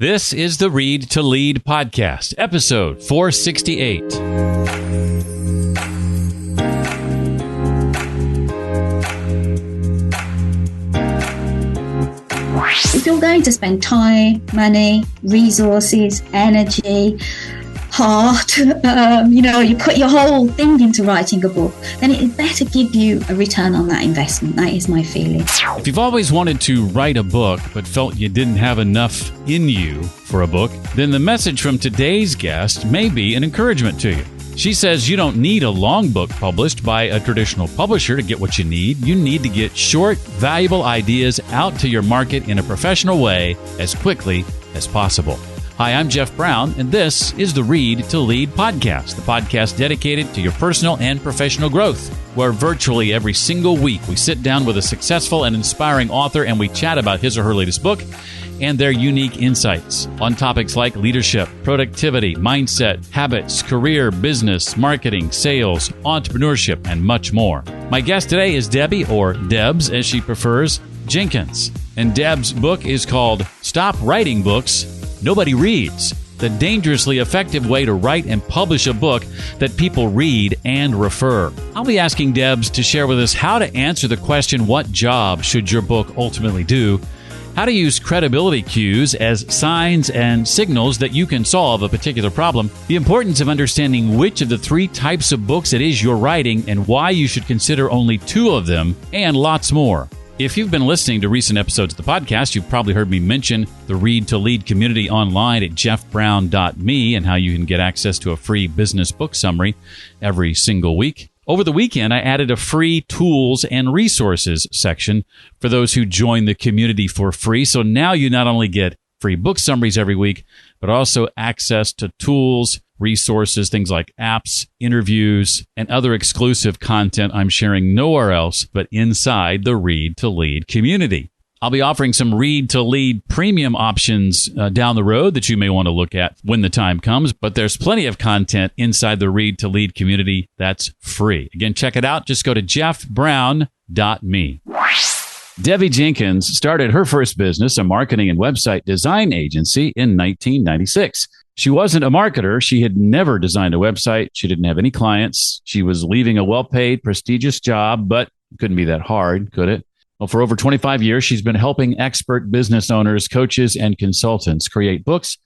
This is the Read to Lead podcast, episode 468. If you're going to spend time, money, resources, energy, heart, you put your whole thing into writing a book, then it better give you a return on that investment. That is my feeling. If you've always wanted to write a book but felt you didn't have enough in you for a book, then the message from today's guest may be an encouragement to you. She says you don't need a long book published by a traditional publisher to get what you need. You need to get short, valuable ideas out to your market in a professional way as quickly as possible. Hi, I'm Jeff Brown, and this is the Read to Lead podcast, the podcast dedicated to your personal and professional growth, where virtually every single week we sit down with a successful and inspiring author and we chat about his or her latest book and their unique insights on topics like leadership, productivity, mindset, habits, career, business, marketing, sales, entrepreneurship, and much more. My guest today is Debbie, or Debs as she prefers, Jenkins. And Debs' book is called Stop Writing Books Nobody Reads: The Dangerously Effective Way to Write and Publish a Book That People Read and Refer. I'll be asking Debs to share with us how to answer the question, what job should your book ultimately do? How to use credibility cues as signs and signals that you can solve a particular problem, the importance of understanding which of the three types of books it is you're writing and why you should consider only two of them, and lots more. If you've been listening to recent episodes of the podcast, you've probably heard me mention the Read to Lead community online at jeffbrown.me and how you can get access to a free business book summary every single week. Over the weekend, I added a free tools and resources section for those who join the community for free. So now you not only get free book summaries every week, but also access to tools, resources, things like apps, interviews, and other exclusive content I'm sharing nowhere else but inside the Read to Lead community. I'll be offering some Read to Lead premium options down the road that you may want to look at when the time comes, but there's plenty of content inside the Read to Lead community that's free. Again, check it out. Just go to jeffbrown.me. Debbie Jenkins started her first business, a marketing and website design agency, in 1996. She wasn't a marketer. She had never designed a website. She didn't have any clients. She was leaving a well-paid, prestigious job, but it couldn't be that hard, could it? Well, for over 25 years, she's been helping expert business owners, coaches, and consultants create books,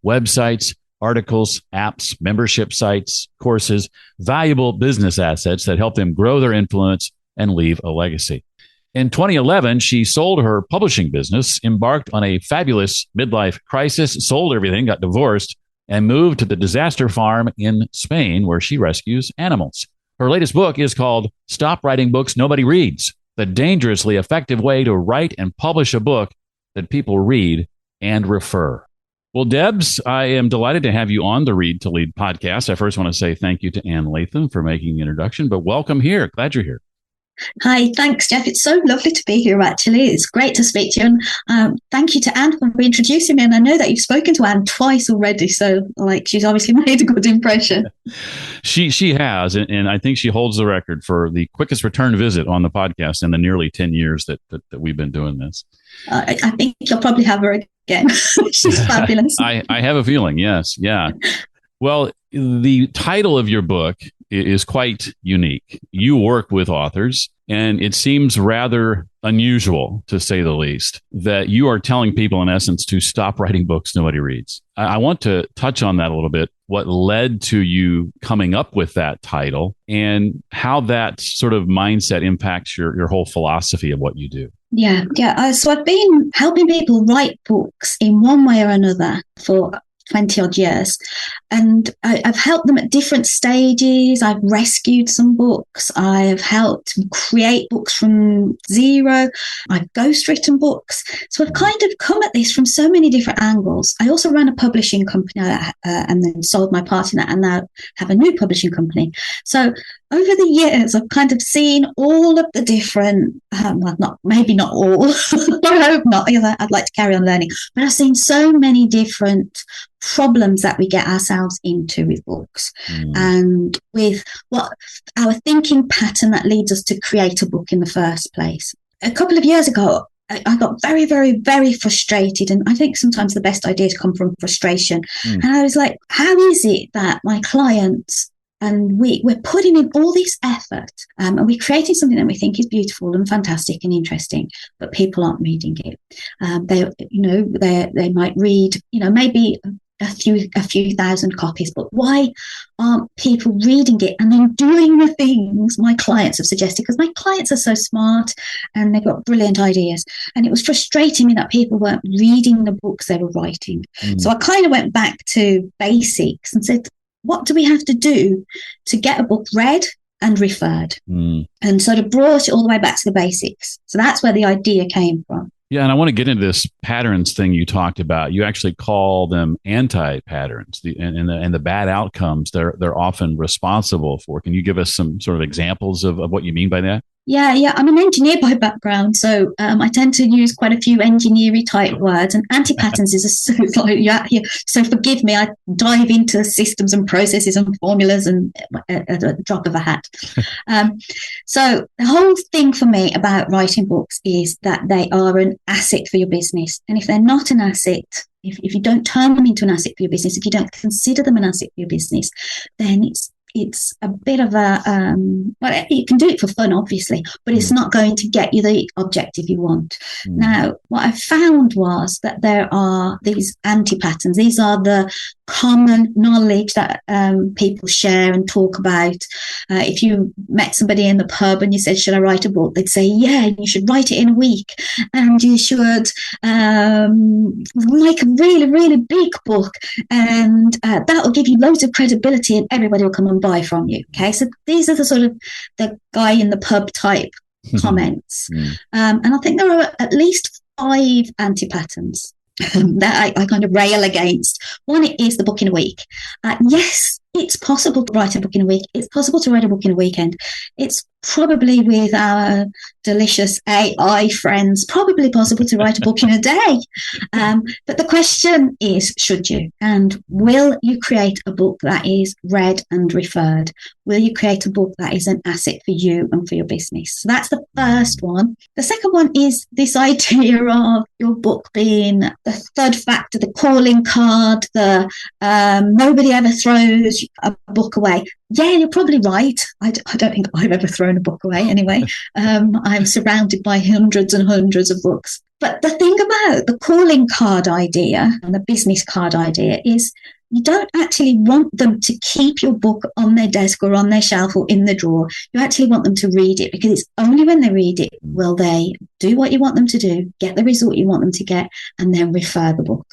websites, articles, apps, membership sites, courses, valuable business assets that help them grow their influence and leave a legacy. In 2011, she sold her publishing business, embarked on a fabulous midlife crisis, sold everything, got divorced, and moved to the disaster farm in Spain where she rescues animals. Her latest book is called Stop Writing Books Nobody Reads: The Dangerously Effective Way to Write and Publish a Book That People Read and Refer. Well, Debs, I am delighted to have you on the Read to Lead podcast. I first want to say thank you to Ann Latham for making the introduction, but welcome here. Glad you're here. Hi, thanks, Jeff. It's so lovely to be here, actually. It's great to speak to you. And thank you to Anne for introducing me. And I know that you've spoken to Anne twice already. So, she's obviously made a good impression. She has. And I think she holds the record for the quickest return visit on the podcast in the nearly 10 years that we've been doing this. I think you'll probably have her again. She's fabulous. I have a feeling, yes. Yeah. Well, the title of your book is quite unique. You work with authors, and it seems rather unusual, to say the least, that you are telling people, in essence, to stop writing books nobody reads. I want to touch on that a little bit, what led to you coming up with that title and how that sort of mindset impacts your whole philosophy of what you do. Yeah. So I've been helping people write books in one way or another for 20 odd years. And I've helped them at different stages. I've rescued some books. I've helped create books from zero. I've ghostwritten books. So I've kind of come at this from so many different angles. I also ran a publishing company and then sold my part in that, and now have a new publishing company. So over the years, I've kind of seen all of the different, maybe not all, I hope not, because I'd like to carry on learning, but I've seen so many different problems that we get ourselves into with books and with what our thinking pattern that leads us to create a book in the first place. A couple of years ago, I got very, very, very frustrated. And I think sometimes the best ideas come from frustration. And I was like, how is it that my clients and we're putting in all this effort and we're creating something that we think is beautiful and fantastic and interesting, but people aren't reading it. They might read, maybe a few thousand copies, but why aren't people reading it and then doing the things my clients have suggested? Because my clients are so smart and they've got brilliant ideas, and it was frustrating me that people weren't reading the books they were writing. So I kind of went back to basics and said, what do we have to do to get a book read and referred? And sort of brought it all the way back to the basics. So that's where the idea came from. Yeah, and I want to get into this patterns thing you talked about. You actually call them anti-patterns, and the bad outcomes they're often responsible for. Can you give us some sort of examples of what you mean by that? Yeah. I'm an engineer by background, so I tend to use quite a few engineering type words. And anti-patterns is so forgive me. I dive into systems and processes and formulas and at a drop of a hat. So the whole thing for me about writing books is that they are an asset for your business, and if they're not an asset, if you don't turn them into an asset for your business, if you don't consider them an asset for your business, then it's a bit of a you can do it for fun, obviously, but it's not going to get you the objective you want. Now, what I found was that there are these anti-patterns. These are the common knowledge that people share and talk about. If you met somebody in the pub and you said, should I write a book? They'd say, yeah, you should write it in a week, and you should make a really, really big book, and that will give you loads of credibility and everybody will come and buy from you. Okay, so these are the sort of the guy in the pub type comments. And I think there are at least 5 anti-patterns that I kind of rail against. One is the book in a week. Yes, it's possible to write a book in a week. It's possible to write a book in a weekend. It's probably, with our delicious AI friends, probably possible to write a book in a day. But the question is, should you? And will you create a book that is read and referred? Will you create a book that is an asset for you and for your business? So that's the first one. The second one is this idea of your book being the third factor, the calling card, the nobody ever throws a book away. Yeah, you're probably right. I don't think I've ever thrown a book away anyway. I'm surrounded by hundreds and hundreds of books. But the thing about the calling card idea and the business card idea is you don't actually want them to keep your book on their desk or on their shelf or in the drawer. You actually want them to read it, because it's only when they read it will they do what you want them to do, get the result you want them to get, and then refer the book.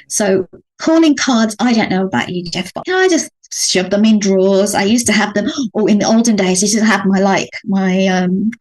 So calling cards, I don't know about you, Jeff, but I just shove them in drawers. I used to have them, or in the olden days, I used to have my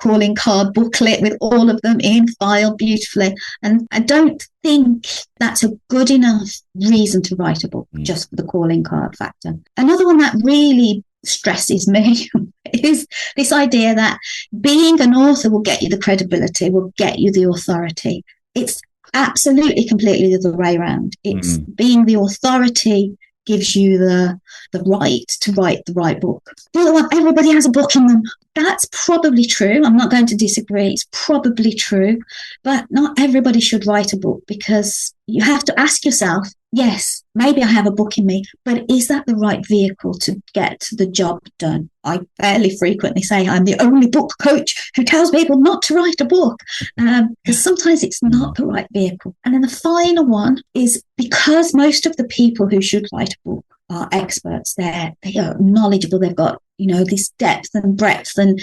calling card booklet with all of them in file beautifully. And I don't think that's a good enough reason to write a book, just for the calling card factor. Another one that really stresses me is this idea that being an author will get you the credibility, will get you the authority. It's absolutely completely the way around. It's being the authority gives you the right to write the right book. The other one, everybody has a book in them. That's probably true. I'm not going to disagree. It's probably true. But not everybody should write a book, because you have to ask yourself, yes, maybe I have a book in me, but is that the right vehicle to get the job done? I fairly frequently say I'm the only book coach who tells people not to write a book, because sometimes it's not the right vehicle. And then the final one is, because most of the people who should write a book are experts, they are knowledgeable, they've got, this depth and breadth and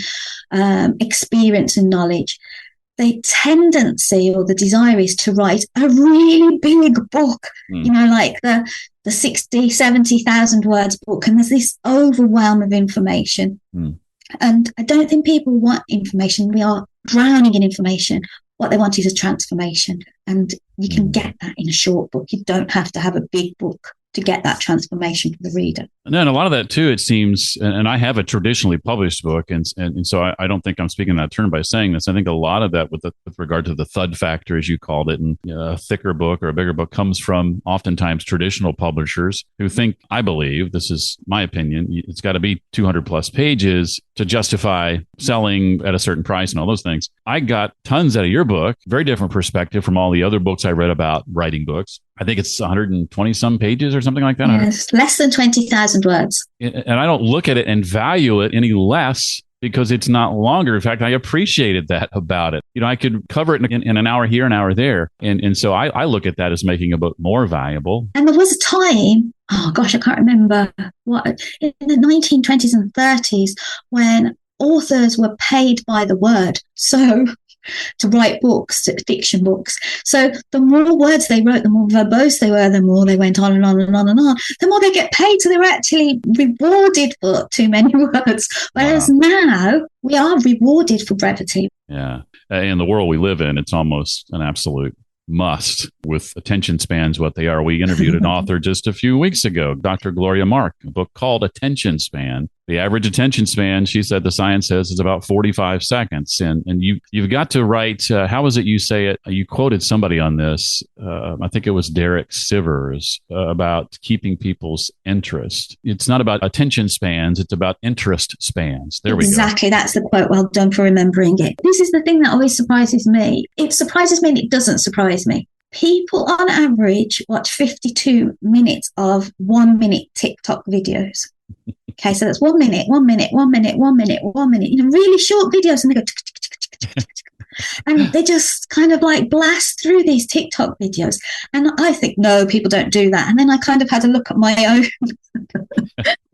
experience and knowledge. The tendency or the desire is to write a really big book, like the 60, 70,000 words book. And there's this overwhelm of information. And I don't think people want information. We are drowning in information. What they want is a transformation. And you can get that in a short book. You don't have to have a big book to get that transformation for the reader. And a lot of that too, it seems, and I have a traditionally published book, and so I don't think I'm speaking that term by saying this. I think a lot of that with regard to the thud factor, as you called it, and a thicker book or a bigger book comes from oftentimes traditional publishers who think, I believe, this is my opinion, it's got to be 200 plus pages. to justify selling at a certain price and all those things. I got tons out of your book, very different perspective from all the other books I read about writing books. I think it's 120 some pages or something like that. Yes, less than 20,000 words. And I don't look at it and value it any less because it's not longer. In fact, I appreciated that about it. I could cover it in an hour here, an hour there. And so I look at that as making a book more valuable. And there was a time, oh gosh, I can't remember what, in the 1920s and 30s, when authors were paid by the word. So to write books, fiction books. So the more words they wrote, the more verbose they were, the more they went on and on and on and on, the more they get paid. So they were actually rewarded for too many words. Whereas now we are rewarded for brevity. Yeah. In the world we live in, it's almost an absolute must with attention spans what they are. We interviewed an author just a few weeks ago, Dr. Gloria Mark, a book called Attention Span. The average attention span, she said, the science says, is about 45 seconds. And you've got to write, how was it you say it? You quoted somebody on this. I think it was Derek Sivers, about keeping people's interest. It's not about attention spans. It's about interest spans. There we go. Exactly. That's the quote. Well done for remembering it. This is the thing that always surprises me. It surprises me and it doesn't surprise me. People on average watch 52 minutes of 1 minute TikTok videos. Okay, so that's 1 minute, 1 minute, 1 minute, 1 minute, 1 minute, really short videos, and they go tick, tick, tick, tick, tick, tick. And they just kind of like blast through these TikTok videos. And I think, no, people don't do that. And then I kind of had a look at my own.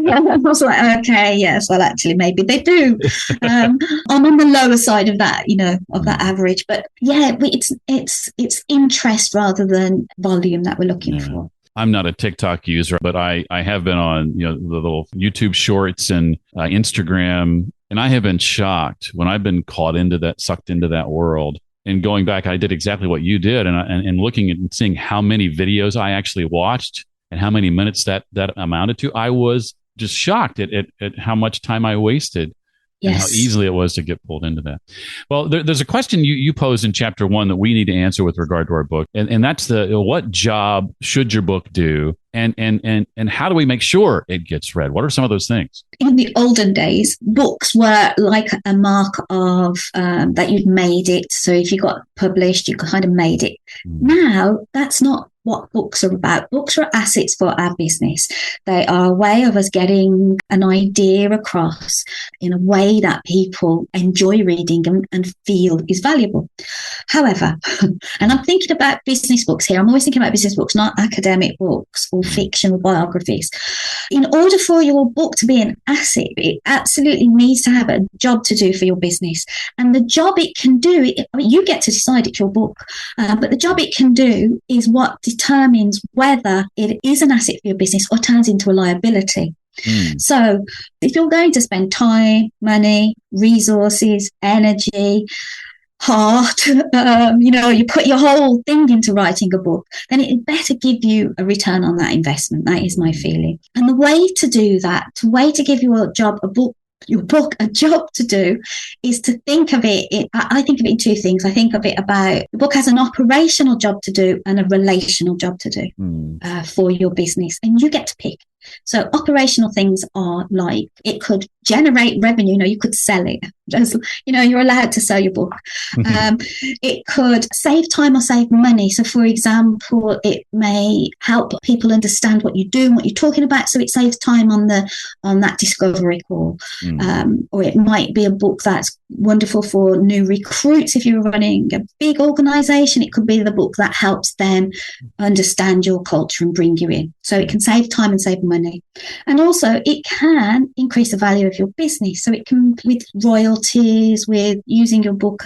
I was like, okay, yes, well, actually, maybe they do. I'm on the lower side of that, of that average. But yeah, it's interest rather than volume that we're looking for. I'm not a TikTok user, but I have been on, the little YouTube shorts and Instagram. And I have been shocked when I've been sucked into that world. And going back, I did exactly what you did. And looking at and seeing how many videos I actually watched and how many minutes that amounted to, I was just shocked at how much time I wasted. Yes. And how easily it was to get pulled into that. Well, there's a question you posed in chapter 1 that we need to answer with regard to our book. And that's what job should your book do? And how do we make sure it gets read? What are some of those things? In the olden days, books were like a mark of that you'd made it. So if you got published, you kind of made it. Now, that's not what books are about. Books are assets for our business. They are a way of us getting an idea across in a way that people enjoy reading and feel is valuable. However, and I'm thinking about business books here. I'm always thinking about business books, not academic books or fictional biographies. In order for your book to be an asset, it absolutely needs to have a job to do for your business. And the job it can do, you get to decide it's your book, but the job it can do is what determines whether it is an asset for your business or turns into a liability. So if you're going to spend time, money, resources, energy, heart, you put your whole thing into writing a book, then it better give you a return on that investment. That is my feeling. And the way to do that, the way to give your book a job to do, is to think of it. I think of it in two things. I think of it about the book has an operational job to do and a relational job to do for your business, and you get to pick. So operational things are like, it could generate revenue. You could sell it. You're allowed to sell your book. It could save time or save money. So for example, it may help people understand what you do and what you're talking about. So it saves time on that discovery call. Or it might be a book that's wonderful for new recruits. If you're running a big organization, it could be the book that helps them understand your culture and bring you in. So it can save time and save money. And also it can increase the value of your business. So it can, with royalties, with using your book,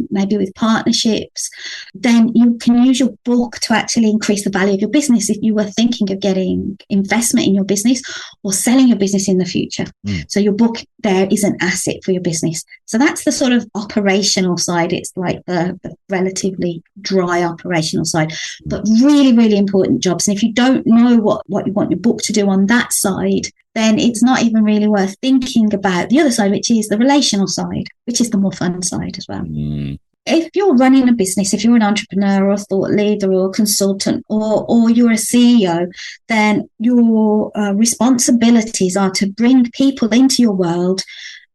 maybe with partnerships, then you can use your book to actually increase the value of your business if you were thinking of getting investment in your business or selling your business in the future. So your book there is an asset for your business. So that's the sort of operational side. It's like the relatively dry operational side, but really, really important jobs. And if you don't know what you want your book to do on that side, then it's not even really worth thinking about the other side, which is the relational side, which is the more fun side as well. If you're running a business, if you're an entrepreneur or a thought leader or a consultant or you're a CEO, then your responsibilities are to bring people into your world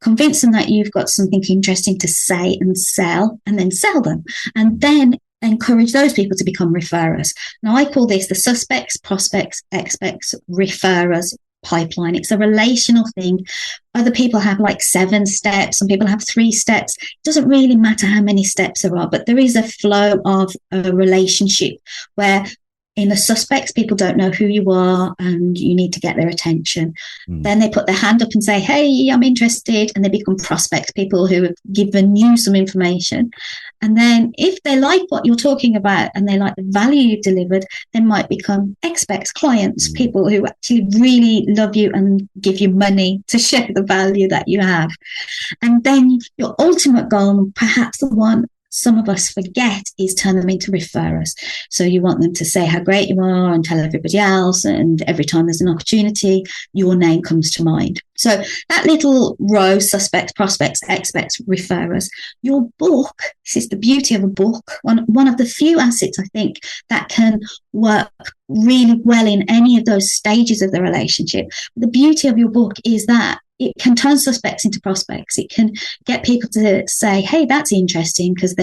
convince them that you've got something interesting to say and sell, and then sell them. And then encourage those people to become referrers. Now, I call this the suspects, prospects, experts, referrers pipeline. It's a relational thing. Other people have like 7 steps. Some people have 3 steps. It doesn't really matter how many steps there are, but there is a flow of a relationship where in the suspects, people don't know who you are and you need to get their attention. Then they put their hand up and say, hey, I'm interested. And they become prospects, people who have given you some information. And then if they like what you're talking about and they like the value you've delivered, they might become experts, clients, people who actually really love you and give you money to share the value that you have. And then your ultimate goal, perhaps the one some of us forget, is turn them into referrers. So you want them to say how great you are and tell everybody else. And every time there's an opportunity, your name comes to mind. So that little row, suspects, prospects, experts, referrers, your book, this is the beauty of a book, one of the few assets I think that can work really well in any of those stages of the relationship. The beauty of your book is that it can turn suspects into prospects. It can get people to say, hey, that's interesting, because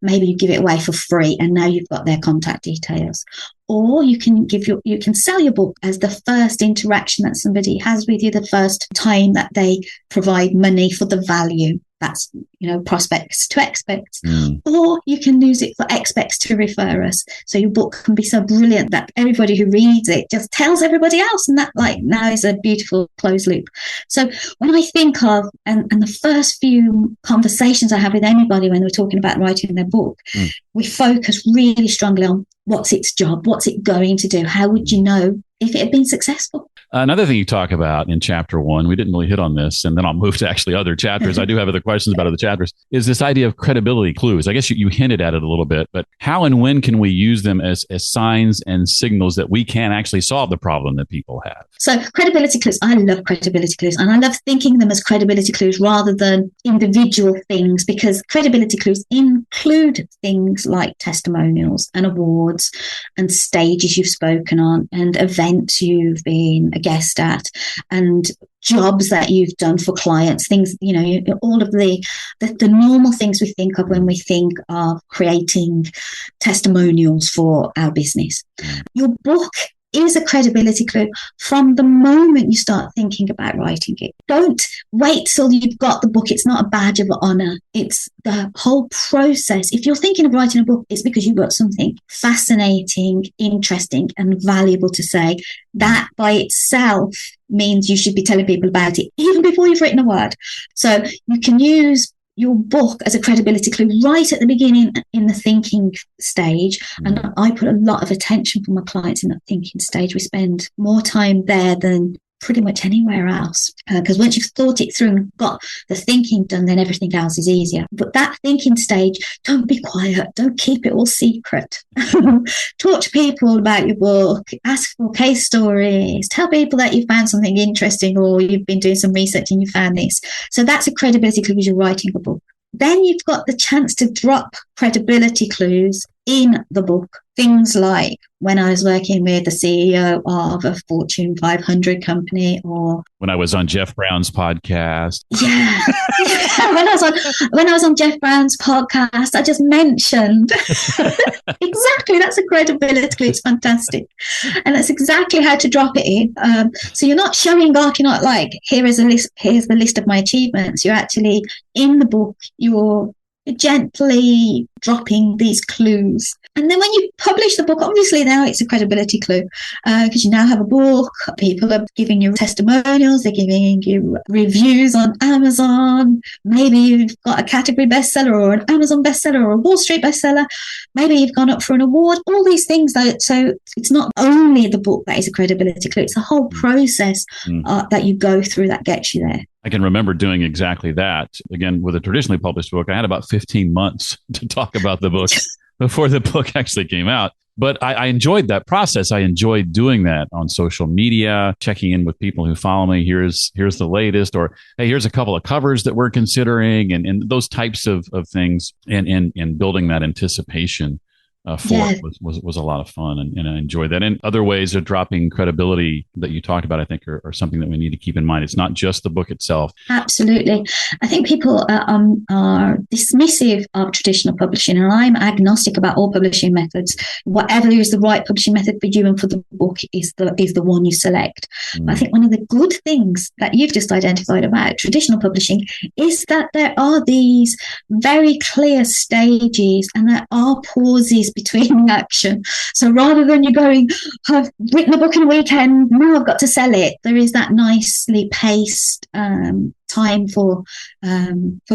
maybe you give it away for free and now you've got their contact details. Or you can sell your book as the first interaction that somebody has with you, the first time that they provide money for the value. That's, prospects to experts. Or you can use it for experts to referrers. So your book can be so brilliant that everybody who reads it just tells everybody else. And that now is a beautiful closed loop. So when I think of, and the first few conversations I have with anybody when we're talking about writing their book, we focus really strongly on what's its job, what's it going to do, how would you know if it had been successful? Another thing you talk about in chapter 1, we didn't really hit on this, and then I'll move to actually other chapters. I do have other questions about other chapters, is this idea of credibility clues. I guess you hinted at it a little bit, but how and when can we use them as signs and signals that we can actually solve the problem that people have? So credibility clues, I love credibility clues, and I love thinking of them as credibility clues rather than individual things, because credibility clues include things like testimonials and awards and stages you've spoken on and events you've been a guest at and jobs that you've done for clients, things, all of the normal things we think of when we think of creating testimonials for our business. Your book is a credibility clue from the moment you start thinking about writing it. Don't wait till you've got the book. It's not a badge of honor. It's the whole process. If you're thinking of writing a book, it's because you've got something fascinating, interesting, and valuable to say. That by itself means you should be telling people about it even before you've written a word. So you can use your book as a credibility clue right at the beginning in the thinking stage. And I put a lot of attention from my clients in that thinking stage. We spend more time there than pretty much anywhere else, because once you've thought it through and got the thinking done, then everything else is easier. But that thinking stage, don't be quiet, don't keep it all secret. Talk to people about your book, ask for case stories, tell people that you found something interesting or you've been doing some research and you found this. So that's a credibility clue as you're writing a book. Then you've got the chance to drop credibility clues in the book. Things like when I was working with the CEO of a Fortune 500 company, or when I was on Jeff Brown's podcast. Yeah. when I was on Jeff Brown's podcast, I just mentioned exactly, that's a credibility clue. It's fantastic. And that's exactly how to drop it in. So you're not showing off, you're not like, here's the list of my achievements. You're actually in the book, you're gently dropping these clues. And then when you publish the book, obviously now it's a credibility clue, because you now have a book. People are giving you testimonials, they're giving you reviews on Amazon. Maybe you've got a category bestseller or an Amazon bestseller or a Wall Street bestseller. Maybe you've gone up for an award, all these things. So it's not only the book that is a credibility clue, it's a whole process that you go through that gets you there. I can remember doing exactly that. Again, with a traditionally published book, I had about 15 months to talk about the book before the book actually came out. But I enjoyed that process. I enjoyed doing that on social media, checking in with people who follow me. Here's the latest, or hey, here's a couple of covers that we're considering, and those types of things, and building that anticipation for it was a lot of fun, and I enjoyed that. And other ways of dropping credibility that you talked about, I think, are something that we need to keep in mind. It's not just the book itself. Absolutely. I think people are dismissive of traditional publishing, and I'm agnostic about all publishing methods. Whatever is the right publishing method for you and for the book is the one you select. But I think one of the good things that you've just identified about traditional publishing is that there are these very clear stages and there are pauses between action. So rather than you going, I've written a book in a weekend, now I've got to sell it, there is that nicely paced time for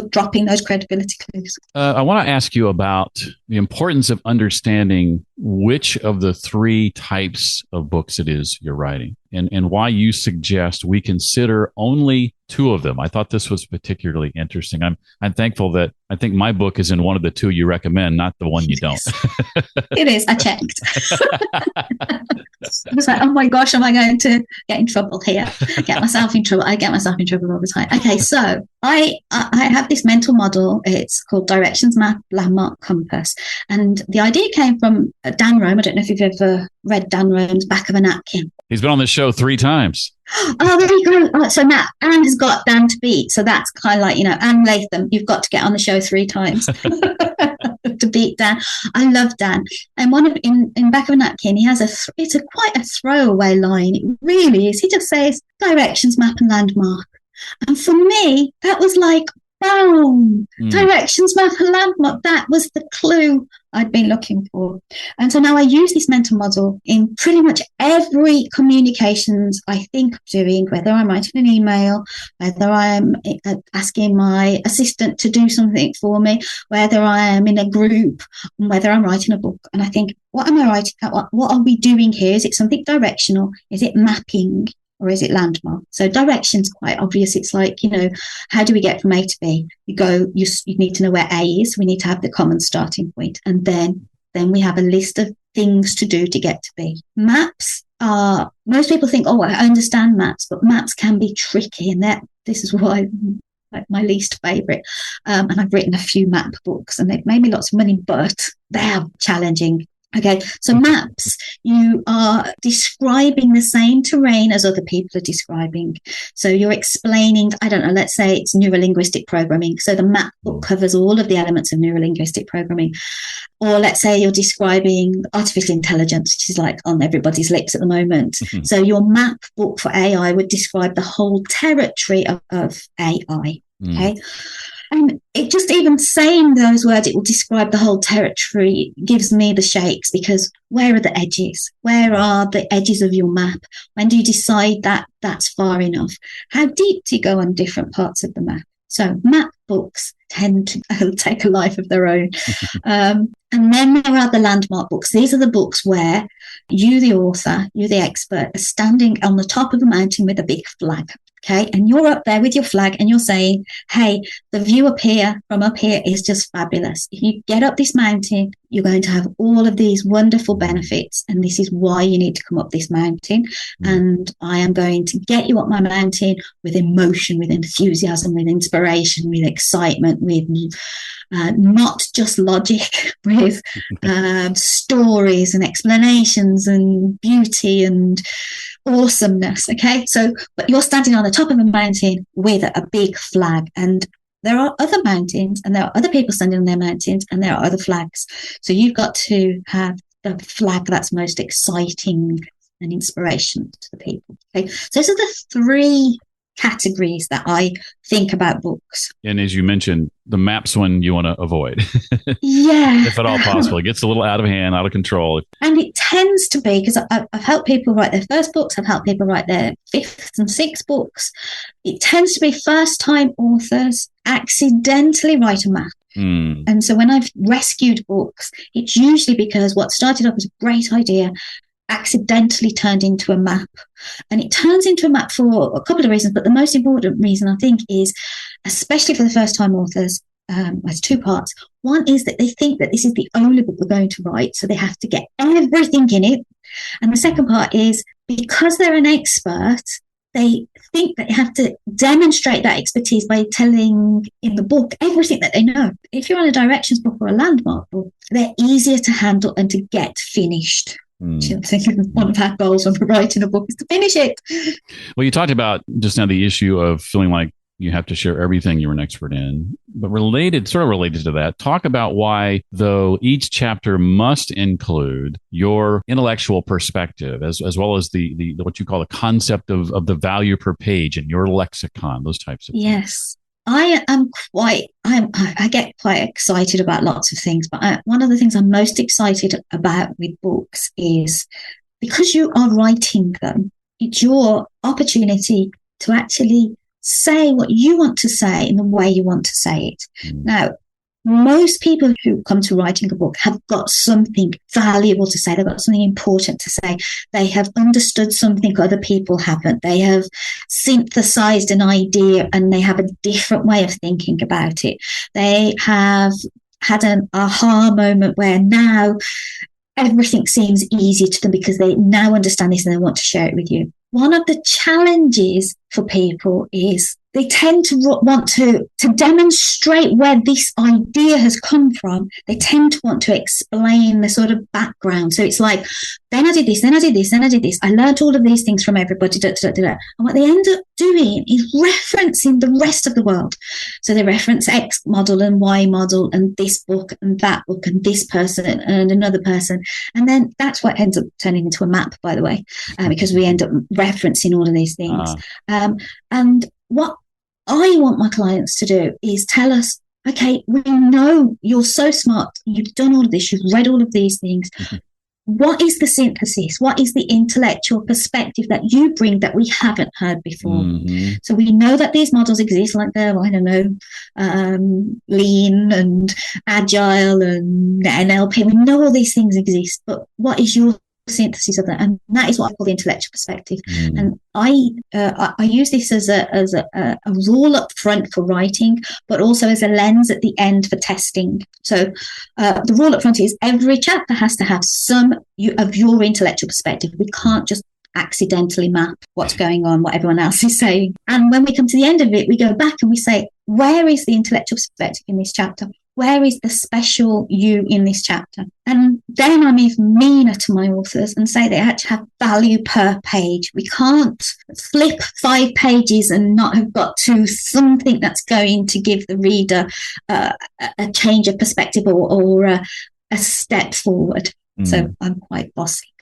dropping those credibility clues. I want to ask you about the importance of understanding which of the three types of books it is you're writing, and why you suggest we consider only two of them. I thought this was particularly interesting. I'm thankful that I think my book is in one of the two you recommend, not the one you don't. It is. I checked. I was like, oh my gosh, am I going to get in trouble here? Get myself in trouble. I get myself in trouble all the time. Okay, so I have this mental model. It's called Directions Map, Landmark, Compass. And the idea came from Dan Rome. I don't know if you've ever read Dan Rome's Back of a Napkin. He's been on this show 3 times. Oh, there you go. So now Anne has got Dan to beat. So that's kind of like, Anne Latham, you've got to get on the show 3 times to beat Dan. I love Dan. And in Back of a Napkin, he has it's quite a throwaway line. It really is. He just says directions, map and landmark. And for me, that was like, boom, directions, map and landmark. That was the clue I'd been looking for. And so now I use this mental model in pretty much every communications I think of doing, whether I'm writing an email, whether I'm asking my assistant to do something for me, whether I am in a group, and whether I'm writing a book. And I think, what am I writing? What are we doing here? Is it something directional? Is it mapping? Or is it landmark? So direction's quite obvious. It's like, how do we get from A to B? You need to know where A is. We need to have the common starting point. And then we have a list of things to do to get to B. Maps are, most people think, oh, I understand maps, but maps can be tricky. And this is why my least favorite. And I've written a few map books and they've made me lots of money, but they are challenging. Okay, so maps, you are describing the same terrain as other people are describing. So you're explaining, I don't know, let's say it's neurolinguistic programming. So the map book covers all of the elements of neurolinguistic programming. Or let's say you're describing artificial intelligence, which is like on everybody's lips at the moment. Mm-hmm. So your map book for AI would describe the whole territory of AI. Okay. And it just even saying those words, it will describe the whole territory, gives me the shakes, because where are the edges? Where are the edges of your map? When do you decide that that's far enough? How deep do you go on different parts of the map? So map books tend to take a life of their own. And then there are the landmark books. These are the books where you, the author, you, the expert, are standing on the top of a mountain with a big flag. Okay, and you're up there with your flag and you're saying, hey, the view from up here is just fabulous. If you get up this mountain, you're going to have all of these wonderful benefits. And this is why you need to come up this mountain. And I am going to get you up my mountain with emotion, with enthusiasm, with inspiration, with excitement, with not just logic, with stories and explanations and beauty and awesomeness. Okay, so but you're standing on the top of a mountain with a big flag, and there are other mountains and there are other people standing on their mountains and there are other flags. So you've got to have the flag that's most exciting and inspiration to the people. Okay, so those are the 3 categories that I think about books. And as you mentioned, the maps one you want to avoid. Yeah. If at all possible. It gets a little out of hand, out of control. And it tends to be, because I've helped people write their first books, I've helped people write their 5th and 6th books. It tends to be first-time authors accidentally write a map. And so when I've rescued books, it's usually because what started off as a great idea accidentally turned into a map. And it turns into a map for a couple of reasons, but the most important reason, I think, is, especially for the first-time authors, there's 2 parts. One is that they think that this is the only book they're going to write, so they have to get everything in it. And the second part is, because they're an expert, they think that you have to demonstrate that expertise by telling in the book everything that they know. If you're on a directions book or a landmark book, they're easier to handle and to get finished. I think one of our goals when we're writing a book is to finish it. Well, you talked about just now the issue of feeling like you have to share everything you're an expert in, but sort of related to that, talk about why, though, each chapter must include your intellectual perspective as well as the what you call the concept of the value per page and your lexicon, those types of things. Yes. I get quite excited about lots of things, but one of the things I'm most excited about with books is because you are writing them, it's your opportunity to actually say what you want to say in the way you want to say it. Now, most people who come to writing a book have got something valuable to say. They've got something important to say. They have understood something other people haven't. They have synthesized an idea and they have a different way of thinking about it. They have had an aha moment where now everything seems easier to them because they now understand this and they want to share it with you. One of the challenges for people is they tend to want to demonstrate where this idea has come from. They tend to want to explain the sort of background. So it's like, then I did this, then I did this, then I did this. I learned all of these things from everybody. And what they end up doing is referencing the rest of the world. So they reference X model and Y model and this book and that book and this person and another person. And then that's what ends up turning into a map, by the way, because we end up referencing all of these things. And what I want my clients to do is tell us, okay, we know you're so smart. You've done all of this. You've read all of these things. What is the synthesis? What is the intellectual perspective that you bring that we haven't heard before? So we know that these models exist, like the, I don't know, lean and agile and NLP. We know all these things exist, but what is your synthesis of that? And that is what I call the intellectual perspective. And I use this as a rule up front for writing, but also as a lens at the end for testing. So the rule up front is every chapter has to have some of your intellectual perspective. We can't just accidentally map what's going on, what everyone else is saying. And when we come to the end of it, we go back and we say, where is the intellectual perspective in this chapter? Where is the special you in this chapter? And then I'm even meaner to my authors and say they actually have value per page. We can't flip 5 pages and not have got to something that's going to give the reader a change of perspective or a step forward. So I'm quite bossy.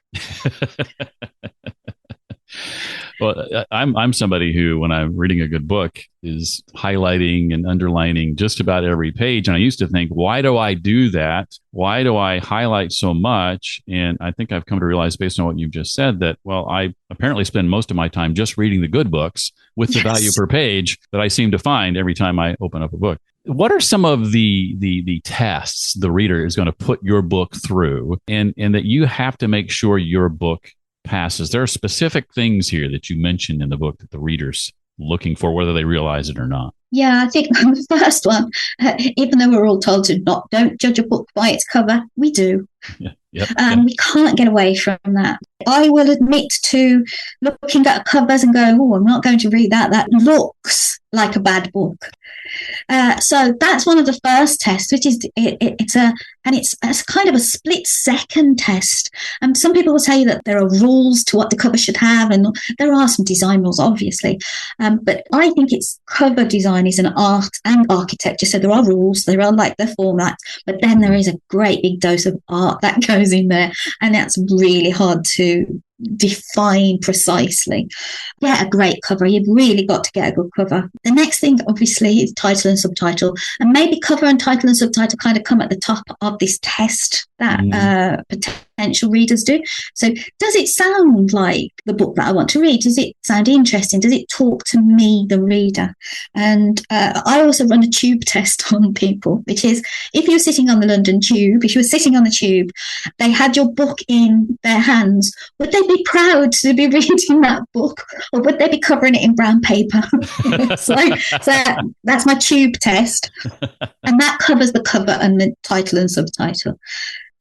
Well, I'm somebody who, when I'm reading a good book, is highlighting and underlining just about every page. And I used to think, why do I do that? Why do I highlight so much? And I think I've come to realize, based on what you've just said, that, well, I apparently spend most of my time just reading the good books with the value per page that I seem to find every time I open up a book. What are some of the tests the reader is going to put your book through, and that you have to make sure your book passes? There are specific things here that you mentioned in the book that the reader's looking for, whether they realize it or not. Yeah, I think the first one, even though we're all told to don't judge a book by its cover, we do. We can't get away from that. I will admit to looking at covers and going, oh, I'm not going to read that. That looks like a bad book. So that's one of the first tests, which is it's kind of a split second test. And some people will tell you that there are rules to what the cover should have, and there are some design rules, obviously. But I think it's cover design is an art and architecture. So there are rules, there are like the formats, but then there is a great big dose of art that goes in there, and that's really hard to define precisely. Get a great cover. You've really got to get a good cover. The next thing, obviously, is title and subtitle, and maybe cover and title and subtitle kind of come at the top of this test that potential readers do. So does it sound like the book that I want to read? Does it sound interesting? Does it talk to me, the reader? And I also run a tube test on people, which is if you're sitting on the London Tube, if you were sitting on the tube, they had your book in their hands, would they be proud to be reading that book, or would they be covering it in brown paper? so that's my tube test, and that covers the cover and the title and subtitle.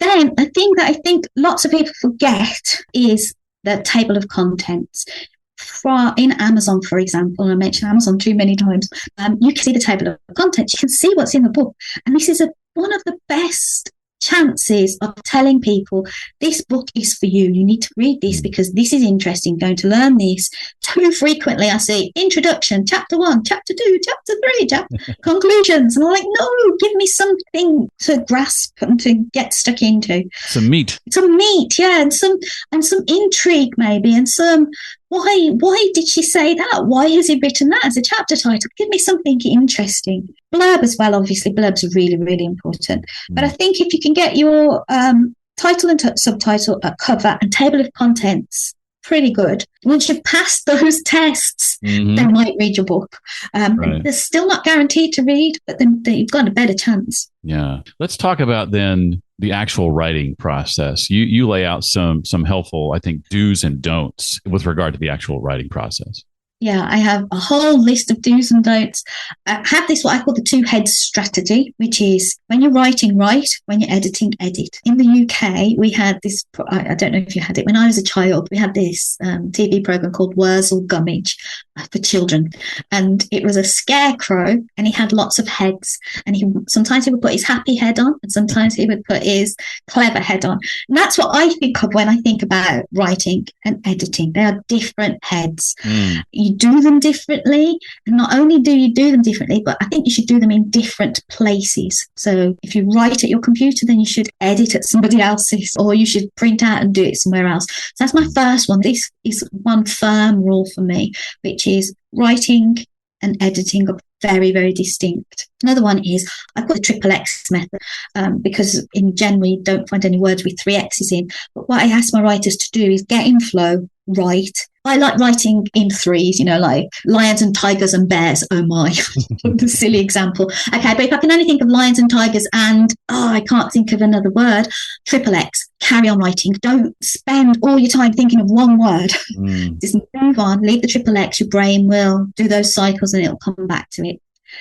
Then a thing that I think lots of people forget is the table of contents. in Amazon, for example, and I mentioned Amazon too many times, you can see the table of contents. You can see what's in the book. And this is one of the best chances of telling people this book is for you. You need to read this because this is interesting. Going to learn this. Too frequently I see introduction, chapter 1, chapter 2, chapter 3, conclusions, and I'm like, no, give me something to grasp and to get stuck into. Some meat, yeah, and some intrigue maybe, and some why did she say that? Why has he written that as a chapter title? Give me something interesting. Blurb as well, obviously. Blurbs are really, really important. But I think if you can get your title and subtitle, cover, and table of contents pretty good, once you've passed those tests, they might read your book. Right. They're still not guaranteed to read, but then you've got a better chance. Yeah. Let's talk about then the actual writing process. You lay out some helpful, I think, do's and don'ts with regard to the actual writing process. Yeah, I have a whole list of do's and don'ts. I have this, what I call the two heads strategy, which is when you're writing, write. When you're editing, edit. In the UK, we had this, I don't know if you had it, when I was a child, we had this TV program called Wurzel Gummidge for children. And it was a scarecrow, and he had lots of heads. And sometimes he would put his happy head on, and sometimes he would put his clever head on. And that's what I think of when I think about writing and editing. They are different heads. You do them differently, and not only do you do them differently, but I think you should do them in different places. So if you write at your computer, then you should edit at somebody else's, or you should print out and do it somewhere else. So that's my first one. This is one firm rule for me, which is writing and editing are very, very distinct. Another one is I put the triple X method because in general you don't find any words with 3 X's in. But what I ask my writers to do is get in flow, write. I like writing in 3s, like lions and tigers and bears. Oh my, the silly example. Okay, but if I can only think of lions and tigers and, I can't think of another word, triple X, carry on writing. Don't spend all your time thinking of one word. Just move on, leave the triple X, your brain will do those cycles and it'll come back to it.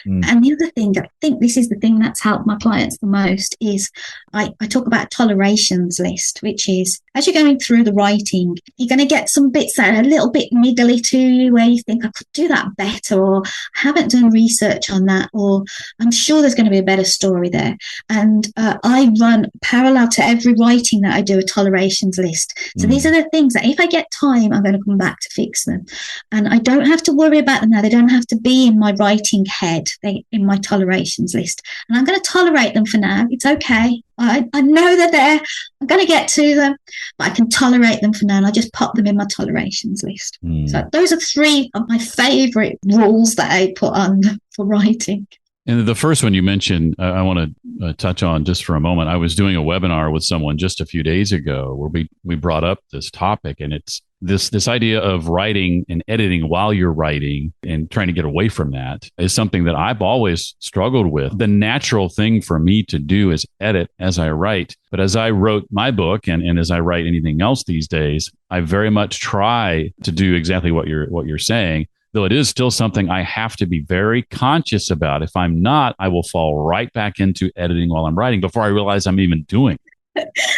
And the other thing, I think this is the thing that's helped my clients the most, is I talk about a tolerations list, which is as you're going through the writing, you're going to get some bits that are a little bit niggly to you where you think I could do that better, or I haven't done research on that, or I'm sure there's going to be a better story there. And I run parallel to every writing that I do a tolerations list. So these are the things that if I get time, I'm going to come back to fix them. And I don't have to worry about them now. They don't have to be in my writing head. They in my tolerations list, and I'm going to tolerate them for now. It's okay. I know they're there. I'm going to get to them, but I can tolerate them for now, and I just pop them in my tolerations list. So those are 3 of my favorite rules that I put on for writing. And the first one you mentioned, I want to touch on just for a moment. I was doing a webinar with someone just a few days ago where we brought up this topic, and it's this idea of writing and editing while you're writing and trying to get away from that is something that I've always struggled with. The natural thing for me to do is edit as I write. But as I wrote my book and as I write anything else these days, I very much try to do exactly what you're saying. Though it is still something I have to be very conscious about. If I'm not, I will fall right back into editing while I'm writing before I realize I'm even doing it.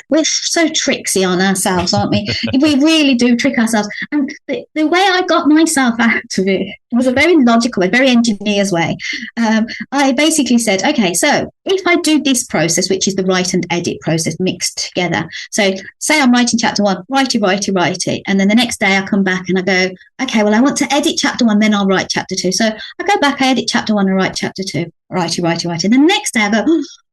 We're so tricksy on ourselves, aren't we? We really do trick ourselves. And the way I got myself out of it was a very logical way, very engineer's way. I basically said, okay, so if I do this process, which is the write and edit process mixed together. So say I'm writing chapter 1, write it. And then the next day I come back and I go, okay, well, I want to edit chapter 1, then I'll write chapter 2. So I go back, I edit chapter 1 and write chapter 2. Write it. And the next day I go,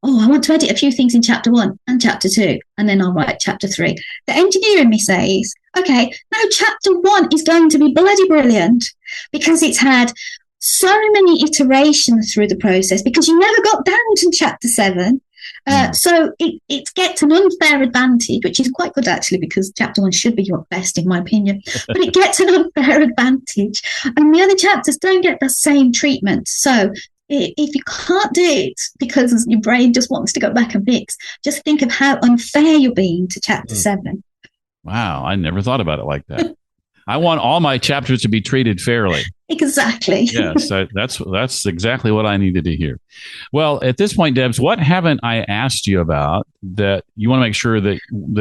I want to edit a few things in chapter 1 and chapter 2, and then I'll write chapter 3. The engineer in me says, okay, now chapter 1 is going to be bloody brilliant because it's had so many iterations through the process because you never got down to chapter 7. So it gets an unfair advantage, which is quite good actually, because chapter 1 should be your best in my opinion, but it gets an unfair advantage and the other chapters don't get the same treatment. So if you can't do it because your brain just wants to go back and fix, just think of how unfair you're being to chapter 7. Wow, I never thought about it like that. I want all my chapters to be treated fairly. Exactly. Yes, that's exactly what I needed to hear. Well, at this point, Debs, what haven't I asked you about that you want to make sure that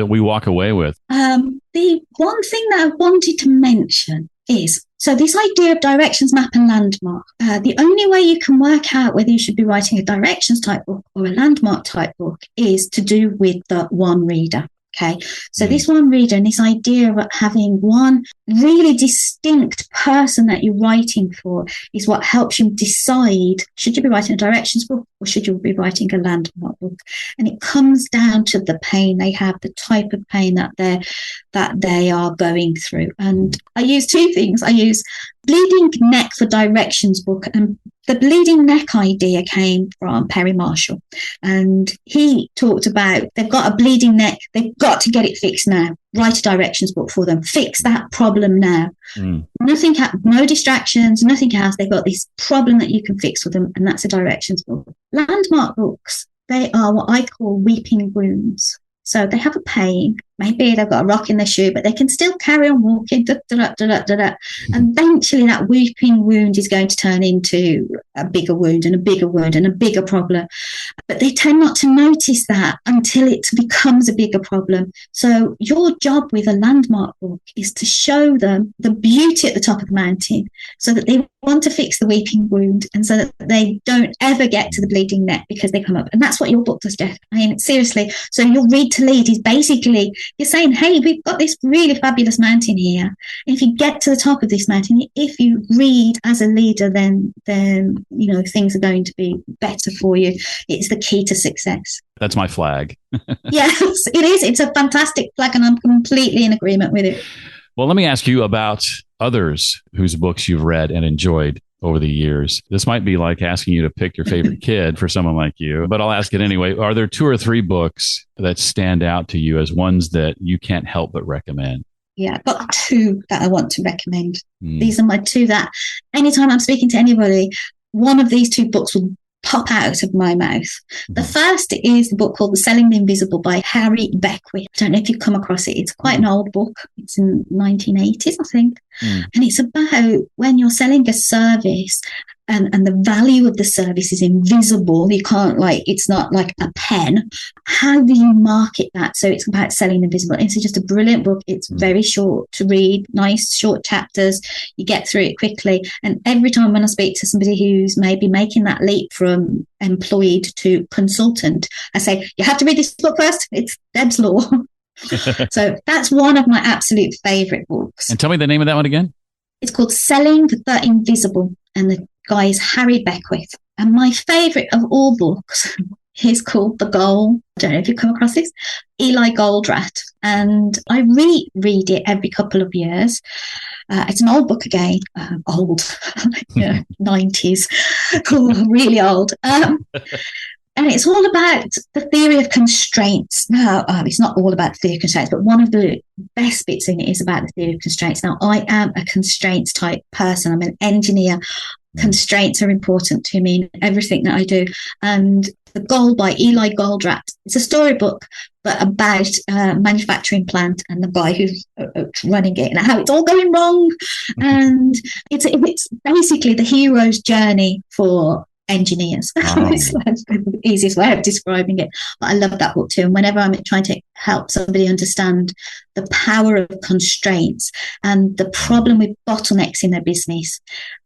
we walk away with? The one thing that I wanted to mention is, so this idea of directions map and landmark, the only way you can work out whether you should be writing a directions type book or a landmark type book is to do with the one reader. Okay, so this one reader and this idea of having one really distinct person that you're writing for is what helps you decide, should you be writing a directions book or should you be writing a landmark book? And it comes down to the pain they have, the type of pain that they are going through. And I use two things. I use bleeding neck for directions book, and the bleeding neck idea came from Perry Marshall, and he talked about they've got a bleeding neck, they've got to get it fixed now. Write a directions book for them, fix that problem now. Nothing, no distractions, nothing else. They've got this problem that you can fix for them, and that's a directions book. Landmark books, they are what I call weeping wounds. So they have a pain. Maybe they've got a rock in their shoe, but they can still carry on walking. And eventually that weeping wound is going to turn into a bigger wound and a bigger wound and a bigger problem. But they tend not to notice that until it becomes a bigger problem. So your job with a landmark book is to show them the beauty at the top of the mountain so that they want to fix the weeping wound and so that they don't ever get to the bleeding neck because they come up. And that's what your book does, Jeff. I mean, seriously. So your read to lead is basically, you're saying, hey, we've got this really fabulous mountain here. And if you get to the top of this mountain, if you read as a leader, then you know things are going to be better for you. It's the key to success. That's my flag. Yes, it is. It's a fantastic flag, and I'm completely in agreement with it. Well, let me ask you about others whose books you've read and enjoyed over the years. This might be like asking you to pick your favorite kid for someone like you, but I'll ask it anyway. Are there 2 or 3 books that stand out to you as ones that you can't help but recommend? Yeah, I've got 2 that I want to recommend. These are my 2 that anytime I'm speaking to anybody, one of these 2 books will pop out of my mouth. The first is the book called The Selling the Invisible by Harry Beckwith. I don't know if you've come across it. It's quite an old book. It's in 1980s, I think. And it's about when you're selling a service and the value of the service is invisible. You can't it's not like a pen. How do you market that? So it's about selling invisible. It's just a brilliant book. It's very short to read, nice short chapters. You get through it quickly. And every time when I speak to somebody who's maybe making that leap from employed to consultant, I say, you have to read this book first. It's Debs Law. So that's one of my absolute favorite books. And tell me the name of that one again. It's called Selling the Invisible, and the guy is Harry Beckwith. And my favorite of all books is called The Goal. I don't know if you've come across this. Eli Goldratt. And I reread it every couple of years. It's an old book again. Old. 90s. Really old. And it's all about the theory of constraints. Now, it's not all about the theory of constraints, but one of the best bits in it is about the theory of constraints. Now, I am a constraints type person. I'm an engineer. Constraints are important to me in everything that I do. And The Goal by Eli Goldratt. It's a storybook, but about a manufacturing plant and the guy who's running it and how it's all going wrong. And it's basically the hero's journey for engineers. It's the easiest way of describing it. But I love that book too. And whenever I'm trying to help somebody understand the power of constraints and the problem with bottlenecks in their business,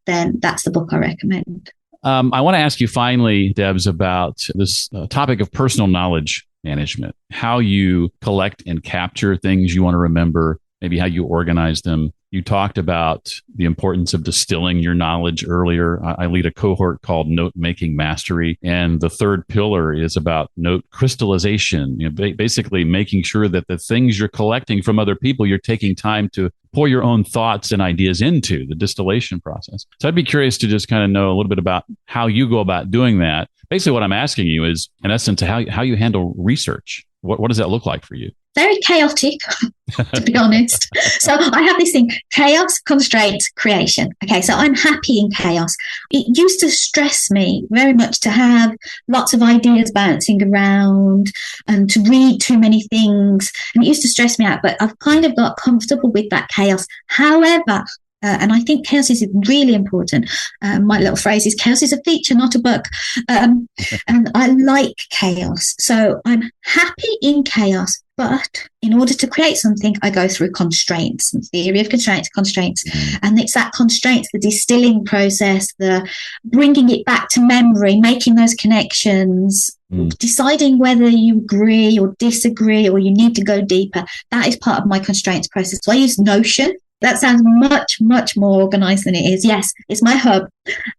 then that's the book I recommend. I want to ask you finally, Debs, about this topic of personal knowledge management, how you collect and capture things you want to remember, maybe how you organize them. You talked about the importance of distilling your knowledge earlier. I lead a cohort called Note Making Mastery. And the third pillar is about note crystallization, basically making sure that the things you're collecting from other people, you're taking time to pour your own thoughts and ideas into the distillation process. So I'd be curious to just kind of know a little bit about how you go about doing that. Basically, what I'm asking you is, in essence, how you handle research. What does that look like for you? Very chaotic, to be honest. So I have this thing, chaos, constraints, creation. Okay, so I'm happy in chaos. It used to stress me very much to have lots of ideas bouncing around and to read too many things. And it used to stress me out, but I've kind of got comfortable with that chaos. However, and I think chaos is really important. My little phrase is chaos is a feature, not a bug. And I like chaos. So I'm happy in chaos, but But in order to create something, I go through constraints, and theory of constraints. And it's that constraints, the distilling process, the bringing it back to memory, making those connections, deciding whether you agree or disagree or you need to go deeper. That is part of my constraints process. So I use Notion. That sounds much, much more organized than it is. Yes, it's my hub.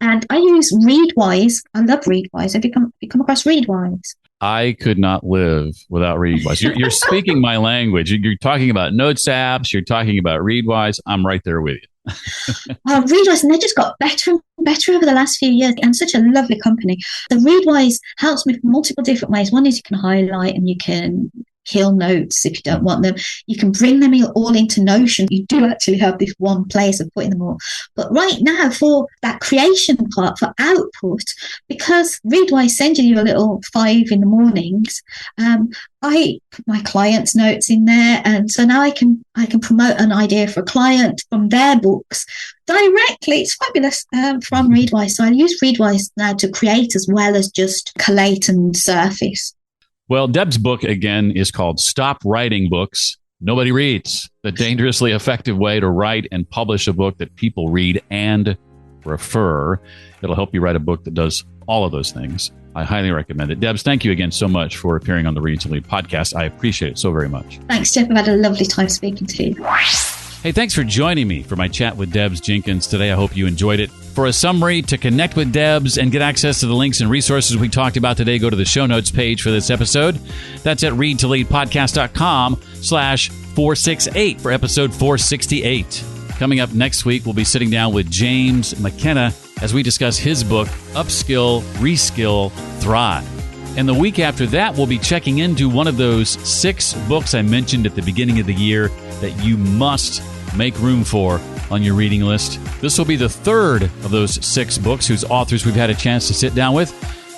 And I use Readwise. I love Readwise. Have you come across Readwise? I could not live without Readwise. You're speaking my language. You're talking about notes apps. You're talking about Readwise. I'm right there with you. Readwise, and they just got better and better over the last few years, and such a lovely company. The Readwise helps me in multiple different ways. One is you can highlight and you can kill notes if you don't want them. You can bring them all into Notion. You do actually have this one place of putting them all. But right now, for that creation part, for output, because Readwise sends you a little 5 in the mornings, I put my clients' notes in there, and so now I can promote an idea for a client from their books directly. It's fabulous from Readwise. So I use Readwise now to create as well as just collate and surface. Well, Deb's book, again, is called Stop Writing Books Nobody Reads, the dangerously effective way to write and publish a book that people read and refer. It'll help you write a book that does all of those things. I highly recommend it. Debs, thank you again so much for appearing on the Read to Lead podcast. I appreciate it so very much. Thanks, Jeff. I've had a lovely time speaking to you. Hey, thanks for joining me for my chat with Debs Jenkins today. I hope you enjoyed it. For a summary, to connect with Debs and get access to the links and resources we talked about today, go to the show notes page for this episode. That's at readtoleadpodcast.com/468 for episode 468. Coming up next week, we'll be sitting down with James McKenna as we discuss his book, Upskill, Reskill, Thrive. And the week after that, we'll be checking into one of those 6 books I mentioned at the beginning of the year that you must make room for on your reading list. This will be the 3rd of those 6 books whose authors we've had a chance to sit down with.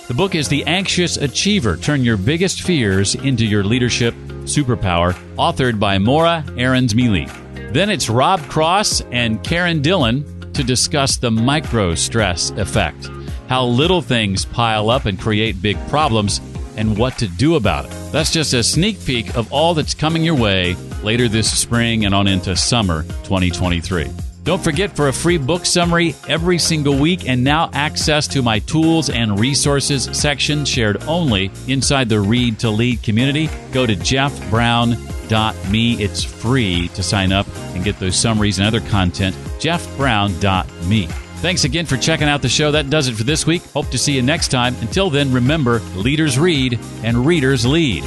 The book is The Anxious Achiever, Turn Your Biggest Fears into Your Leadership Superpower, authored by Maura Aarons-Mealy. Then it's Rob Cross and Karen Dillon to discuss the micro-stress effect, how little things pile up and create big problems, and what to do about it. That's just a sneak peek of all that's coming your way later this spring and on into summer 2023. Don't forget, for a free book summary every single week and now access to my tools and resources section shared only inside the Read to Lead community, go to jeffbrown.me. It's free to sign up and get those summaries and other content, jeffbrown.me. Thanks again for checking out the show. That does it for this week. Hope to see you next time. Until then, remember, leaders read and readers lead.